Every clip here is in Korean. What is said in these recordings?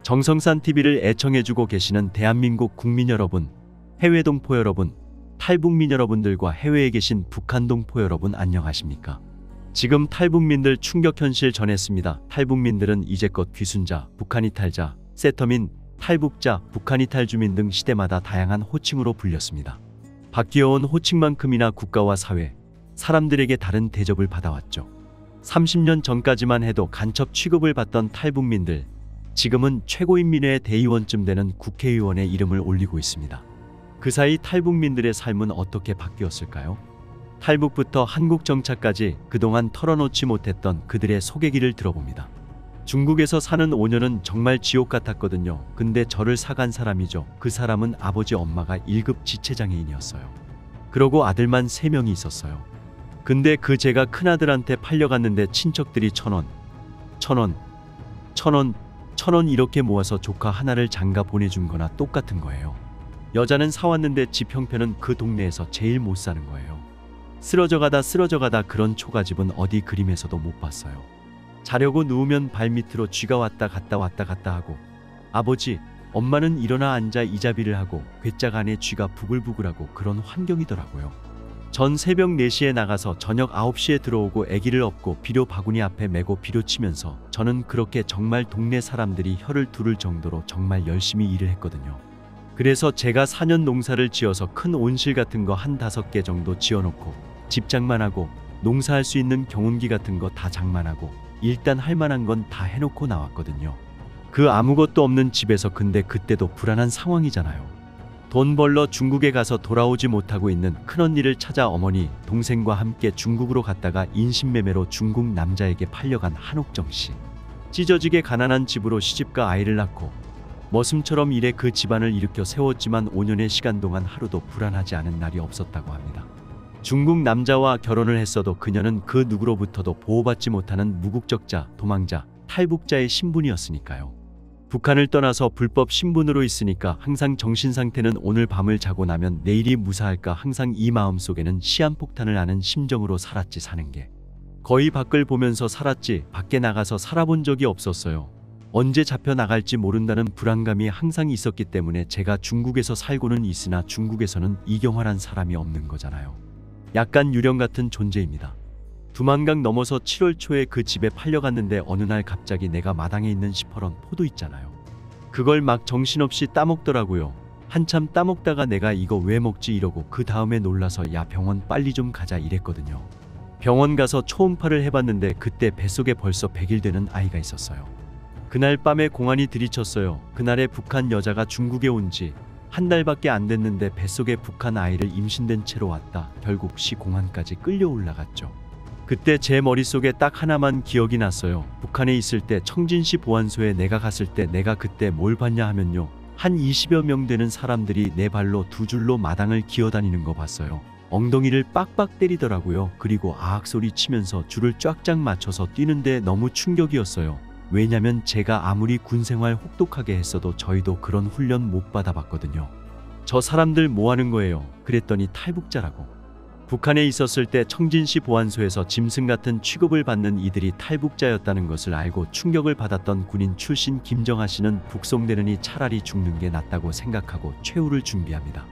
정성산 TV를 애청해주고 계시는 대한민국 국민 여러분, 해외 동포 여러분, 탈북민 여러분들과 해외에 계신 북한 동포 여러분 안녕하십니까? 지금 탈북민들 충격 현실 전했습니다. 탈북민들은 이제껏 귀순자, 북한 이탈자, 세터민, 탈북자, 북한 이탈 주민 등 시대마다 다양한 호칭으로 불렸습니다. 바뀌어온 호칭만큼이나 국가와 사회, 사람들에게 다른 대접을 받아왔죠. 30년 전까지만 해도 간첩 취급을 받던 탈북민들, 지금은 최고인민회 대의원쯤 되는 국회의원의 이름을 올리고 있습니다. 그 사이 탈북민들의 삶은 어떻게 바뀌었을까요? 탈북부터 한국 정착까지 그동안 털어놓지 못했던 그들의 소개기를 들어봅니다. 중국에서 사는 5년은 정말 지옥 같았거든요. 근데 저를 사간 사람이죠. 그 사람은 아버지 엄마가 1급 지체장애인이었어요. 그러고 아들만 3명이 있었어요. 근데 그 제가 큰아들한테 팔려갔는데 친척들이 1,000원, 1,000원, 1,000원, 1,000원 이렇게 모아서 조카 하나를 장가 보내준 거나 똑같은 거예요. 여자는 사왔는데 집 형편은 그 동네에서 제일 못 사는 거예요. 쓰러져 가다 그런 초가집은 어디 그림에서도 못 봤어요. 자려고 누우면 발밑으로 쥐가 왔다 갔다 하고, 아버지, 엄마는 일어나 앉아 이자비를 하고 괴짝 안에 쥐가 부글부글하고 그런 환경이더라고요. 전 새벽 4시에 나가서 저녁 9시에 들어오고 아기를 업고 비료 바구니 앞에 메고 비료 치면서 저는 그렇게 정말 동네 사람들이 혀를 두를 정도로 정말 열심히 일을 했거든요. 그래서 제가 4년 농사를 지어서 큰 온실 같은 거 한 5개 정도 지어놓고 집 장만하고 농사할 수 있는 경운기 같은 거 다 장만하고 일단 할 만한 건 다 해놓고 나왔거든요. 그 아무것도 없는 집에서 근데 그때도 불안한 상황이잖아요. 돈 벌러 중국에 가서 돌아오지 못하고 있는 큰언니를 찾아 어머니, 동생과 함께 중국으로 갔다가 인신매매로 중국 남자에게 팔려간 한옥정 씨. 찢어지게 가난한 집으로 시집가 아이를 낳고 머슴처럼 일해 그 집안을 일으켜 세웠지만 5년의 시간 동안 하루도 불안하지 않은 날이 없었다고 합니다. 중국 남자와 결혼을 했어도 그녀는 그 누구로부터도 보호받지 못하는 무국적자, 도망자, 탈북자의 신분이었으니까요. 북한을 떠나서 불법 신분으로 있으니까 항상 정신상태는 오늘 밤을 자고 나면 내일이 무사할까 항상 이 마음속에는 시한폭탄을 아는 심정으로 살았지. 사는 게 거의 밖을 보면서 살았지 밖에 나가서 살아본 적이 없었어요. 언제 잡혀 나갈지 모른다는 불안감이 항상 있었기 때문에 제가 중국에서 살고는 있으나 중국에서는 이경화란 사람이 없는 거잖아요. 약간 유령 같은 존재입니다. 두만강 넘어서 7월 초에 그 집에 팔려갔는데 어느 날 갑자기 내가 마당에 있는 시퍼런 포도 있잖아요. 그걸 막 정신없이 따먹더라고요. 한참 따먹다가 내가 이거 왜 먹지 이러고 그 다음에 놀라서 야 병원 빨리 좀 가자 이랬거든요. 병원 가서 초음파를 해봤는데 그때 뱃속에 벌써 100일 되는 아이가 있었어요. 그날 밤에 공안이 들이쳤어요. 그날에 북한 여자가 중국에 온 지 한 달밖에 안 됐는데 뱃속에 북한 아이를 임신된 채로 왔다. 결국 시공안까지 끌려 올라갔죠. 그때 제 머릿속에 딱 하나만 기억이 났어요. 북한에 있을 때 청진시 보안소에 내가 갔을 때 내가 그때 뭘 봤냐 하면요. 한 20여 명 되는 사람들이 내 발로 2줄로 마당을 기어다니는 거 봤어요. 엉덩이를 빡빡 때리더라고요. 그리고 아악 소리 치면서 줄을 쫙쫙 맞춰서 뛰는데 너무 충격이었어요. 왜냐면 제가 아무리 군생활 혹독하게 했어도 저희도 그런 훈련 못 받아봤거든요. 저 사람들 뭐 하는 거예요? 그랬더니 탈북자라고. 북한에 있었을 때 청진시 보안소에서 짐승 같은 취급을 받는 이들이 탈북자였다는 것을 알고 충격을 받았던 군인 출신 김정아 씨는 북송되느니 차라리 죽는 게 낫다고 생각하고 최후를 준비합니다.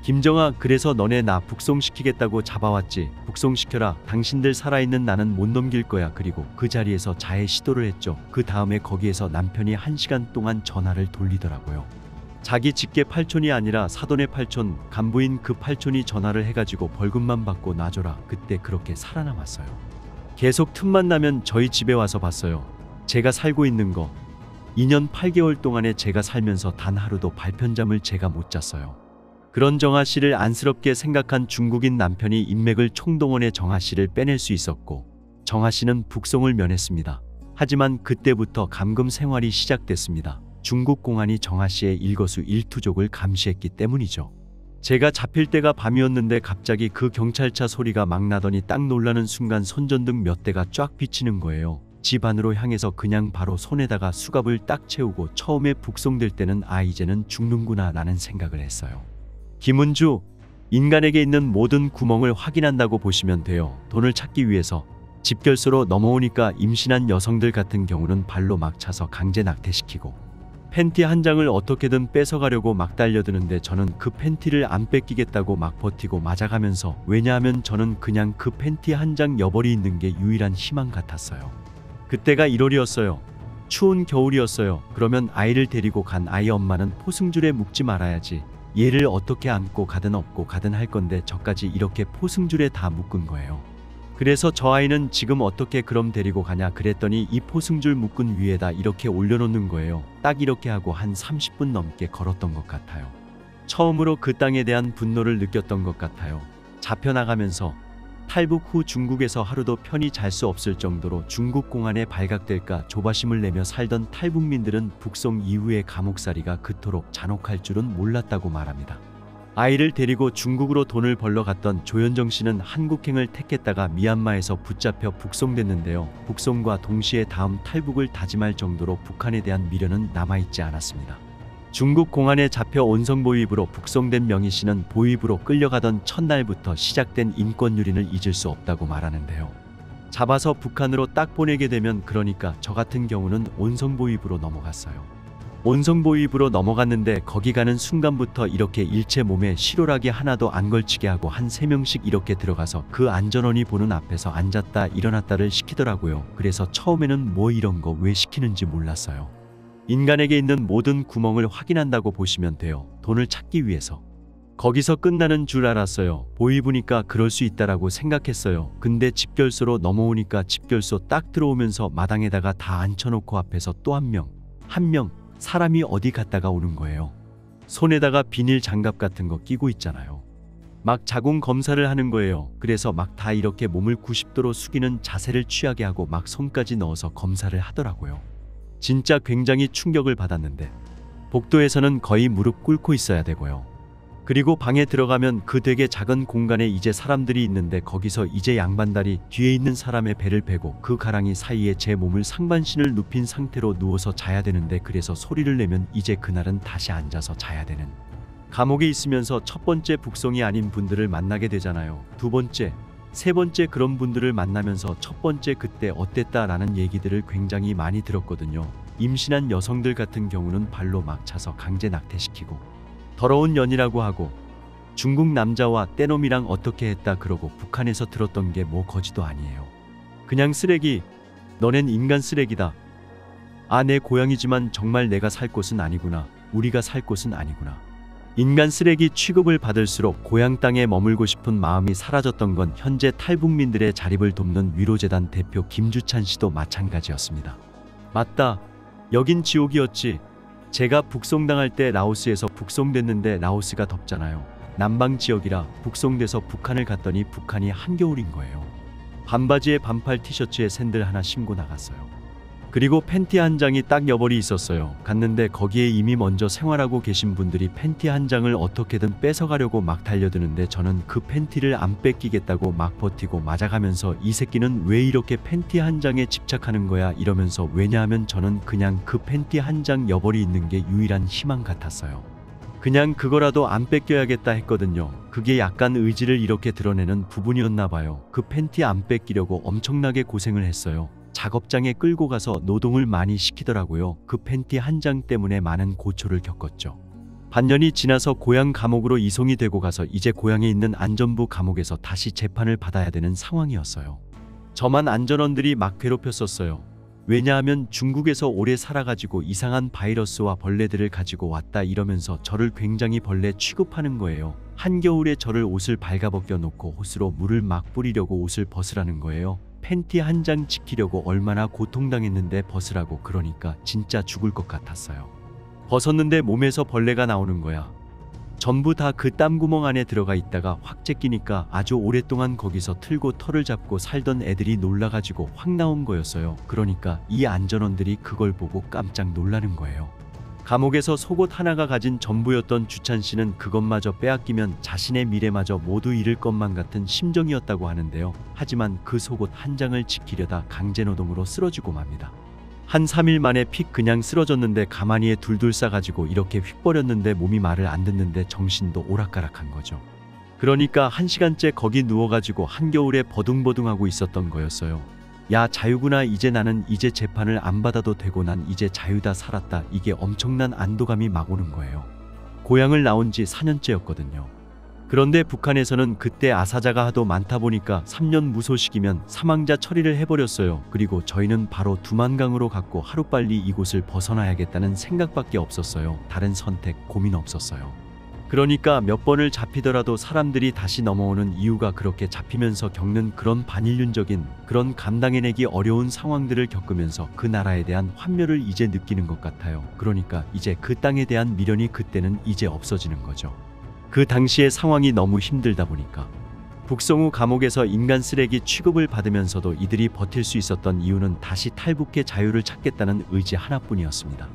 김정아, 그래서 너네 나 북송시키겠다고 잡아왔지. 북송시켜라. 당신들 살아있는 나는 못 넘길 거야. 그리고 그 자리에서 자해 시도를 했죠. 그 다음에 거기에서 남편이 1시간 동안 전화를 돌리더라고요. 자기 직계 팔촌이 아니라 사돈의 팔촌, 간부인 그 팔촌이 전화를 해가지고 벌금만 받고 놔줘라. 그때 그렇게 살아남았어요. 계속 틈만 나면 저희 집에 와서 봤어요. 제가 살고 있는 거. 2년 8개월 동안에 제가 살면서 단 하루도 발편잠을 제가 못 잤어요. 그런 정아 씨를 안쓰럽게 생각한 중국인 남편이 인맥을 총동원해 정아 씨를 빼낼 수 있었고 정아 씨는 북송을 면했습니다. 하지만 그때부터 감금 생활이 시작됐습니다. 중국 공안이 정아 씨의 일거수일투족을 감시했기 때문이죠. 제가 잡힐 때가 밤이었는데 갑자기 그 경찰차 소리가 막 나더니 딱 놀라는 순간 손전등 몇 대가 쫙 비치는 거예요. 집 안으로 향해서 그냥 바로 손에다가 수갑을 딱 채우고 처음에 북송될 때는 아 이제는 죽는구나 라는 생각을 했어요. 김은주, 인간에게 있는 모든 구멍을 확인한다고 보시면 돼요. 돈을 찾기 위해서 집결소로 넘어오니까 임신한 여성들 같은 경우는 발로 막 차서 강제 낙태시키고 팬티 한 장을 어떻게든 뺏어가려고 막 달려드는데 저는 그 팬티를 안 뺏기겠다고 막 버티고 맞아가면서, 왜냐하면 저는 그냥 그 팬티 한 장 여벌이 있는 게 유일한 희망 같았어요. 그때가 1월이었어요. 추운 겨울이었어요. 그러면 아이를 데리고 간 아이 엄마는 포승줄에 묶지 말아야지, 얘를 어떻게 안고 가든 업고 가든 할 건데 저까지 이렇게 포승줄에 다 묶은 거예요. 그래서 저 아이는 지금 어떻게 그럼 데리고 가냐 그랬더니 이 포승줄 묶은 위에다 이렇게 올려놓는 거예요. 딱 이렇게 하고 한 30분 넘게 걸었던 것 같아요. 처음으로 그 땅에 대한 분노를 느꼈던 것 같아요. 잡혀나가면서 탈북 후 중국에서 하루도 편히 잘 수 없을 정도로 중국 공안에 발각될까 조바심을 내며 살던 탈북민들은 북송 이후의 감옥살이가 그토록 잔혹할 줄은 몰랐다고 말합니다. 아이를 데리고 중국으로 돈을 벌러 갔던 조현정 씨는 한국행을 택했다가 미얀마에서 붙잡혀 북송됐는데요. 북송과 동시에 다음 탈북을 다짐할 정도로 북한에 대한 미련은 남아있지 않았습니다. 중국 공안에 잡혀 온성보위부로 북송된 명희 씨는 보위부로 끌려가던 첫날부터 시작된 인권유린을 잊을 수 없다고 말하는데요. 잡아서 북한으로 딱 보내게 되면, 그러니까 저 같은 경우는 온성보위부로 넘어갔어요. 온성보위부로 넘어갔는데 거기 가는 순간부터 이렇게 일체 몸에 실오라기 하나도 안 걸치게 하고 한 3명씩 이렇게 들어가서 그 안전원이 보는 앞에서 앉았다 일어났다를 시키더라고요. 그래서 처음에는 뭐 이런 거 왜 시키는지 몰랐어요. 인간에게 있는 모든 구멍을 확인한다고 보시면 돼요. 돈을 찾기 위해서. 거기서 끝나는 줄 알았어요. 보위부니까 그럴 수 있다라고 생각했어요. 근데 집결소로 넘어오니까 집결소 딱 들어오면서 마당에다가 다 앉혀놓고 앞에서 또 한 명 사람이 어디 갔다가 오는 거예요. 손에다가 비닐 장갑 같은 거 끼고 있잖아요. 막 자궁 검사를 하는 거예요. 그래서 막 다 이렇게 몸을 90도로 숙이는 자세를 취하게 하고 막 손까지 넣어서 검사를 하더라고요. 진짜 굉장히 충격을 받았는데, 복도에서는 거의 무릎 꿇고 있어야 되고요. 그리고 방에 들어가면 그 되게 작은 공간에 이제 사람들이 있는데 거기서 이제 양반다리 뒤에 있는 사람의 배를 베고 그 가랑이 사이에 제 몸을 상반신을 눕힌 상태로 누워서 자야 되는데, 그래서 소리를 내면 이제 그날은 다시 앉아서 자야 되는. 감옥에 있으면서 첫 번째 북송이 아닌 분들을 만나게 되잖아요. 두 번째, 세 번째 그런 분들을 만나면서 첫 번째 그때 어땠다라는 얘기들을 굉장히 많이 들었거든요. 임신한 여성들 같은 경우는 발로 막 차서 강제 낙태시키고 더러운 년이라고 하고, 중국 남자와 떼놈이랑 어떻게 했다 그러고, 북한에서 들었던 게 뭐 거지도 아니에요. 그냥 쓰레기, 너넨 인간 쓰레기다. 아, 내 고향이지만 정말 내가 살 곳은 아니구나. 우리가 살 곳은 아니구나. 인간 쓰레기 취급을 받을수록 고향 땅에 머물고 싶은 마음이 사라졌던 건 현재 탈북민들의 자립을 돕는 위로재단 대표 김주찬 씨도 마찬가지였습니다. 맞다. 여긴 지옥이었지. 제가 북송당할 때 라오스에서 북송됐는데 라오스가 덥잖아요. 남방 지역이라 북송돼서 북한을 갔더니 북한이 한겨울인 거예요. 반바지에 반팔 티셔츠에 샌들 하나 신고 나갔어요. 그리고 팬티 한 장이 딱 여벌이 있었어요. 갔는데 거기에 이미 먼저 생활하고 계신 분들이 팬티 한 장을 어떻게든 뺏어가려고 막 달려드는데 저는 그 팬티를 안 뺏기겠다고 막 버티고 맞아가면서, 이 새끼는 왜 이렇게 팬티 한 장에 집착하는 거야 이러면서, 왜냐하면 저는 그냥 그 팬티 한 장 여벌이 있는 게 유일한 희망 같았어요. 그냥 그거라도 안 뺏겨야겠다 했거든요. 그게 약간 의지를 이렇게 드러내는 부분이었나 봐요. 그 팬티 안 뺏기려고 엄청나게 고생을 했어요. 작업장에 끌고 가서 노동을 많이 시키더라고요. 그 팬티 한 장 때문에 많은 고초를 겪었죠. 반년이 지나서 고향 감옥으로 이송이 되고 가서 이제 고향에 있는 안전부 감옥에서 다시 재판을 받아야 되는 상황이었어요. 저만 안전원들이 막 괴롭혔었어요. 왜냐하면 중국에서 오래 살아가지고 이상한 바이러스와 벌레들을 가지고 왔다 이러면서 저를 굉장히 벌레 취급하는 거예요. 한겨울에 저를 옷을 발가벗겨 놓고 호스로 물을 막 뿌리려고 옷을 벗으라는 거예요. 팬티 한 장 지키려고 얼마나 고통당했는데 벗으라고 그러니까 진짜 죽을 것 같았어요. 벗었는데 몸에서 벌레가 나오는 거야. 전부 다 그 땀구멍 안에 들어가 있다가 확 제끼니까 아주 오랫동안 거기서 틀고 털을 잡고 살던 애들이 놀라가지고 확 나온 거였어요. 그러니까 이 안전원들이 그걸 보고 깜짝 놀라는 거예요. 감옥에서 속옷 하나가 가진 전부였던 주찬 씨는 그것마저 빼앗기면 자신의 미래마저 모두 잃을 것만 같은 심정이었다고 하는데요. 하지만 그 속옷 한 장을 지키려다 강제노동으로 쓰러지고 맙니다. 한 3일 만에 픽 그냥 쓰러졌는데 가마니에 둘둘 싸가지고 이렇게 휙 버렸는데 몸이 말을 안 듣는데 정신도 오락가락한 거죠. 그러니까 1시간째 거기 누워가지고 한겨울에 버둥버둥하고 있었던 거였어요. 야 자유구나. 이제 나는 이제 재판을 안 받아도 되고 난 이제 자유다 살았다. 이게 엄청난 안도감이 막 오는 거예요. 고향을 나온 지 4년째였거든요. 그런데 북한에서는 그때 아사자가 하도 많다 보니까 3년 무소식이면 사망자 처리를 해버렸어요. 그리고 저희는 바로 두만강으로 갔고 하루빨리 이곳을 벗어나야겠다는 생각밖에 없었어요. 다른 선택, 고민 없었어요. 그러니까 몇 번을 잡히더라도 사람들이 다시 넘어오는 이유가 그렇게 잡히면서 겪는 그런 반인륜적인 그런 감당해내기 어려운 상황들을 겪으면서 그 나라에 대한 환멸을 이제 느끼는 것 같아요. 그러니까 이제 그 땅에 대한 미련이 그때는 이제 없어지는 거죠. 그 당시의 상황이 너무 힘들다 보니까. 북송후 감옥에서 인간 쓰레기 취급을 받으면서도 이들이 버틸 수 있었던 이유는 다시 탈북의 자유를 찾겠다는 의지 하나뿐이었습니다.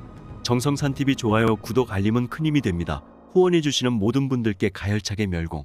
정성산TV 좋아요, 구독, 알림은 큰 힘이 됩니다. 후원해주시는 모든 분들께 가열차게 멸공.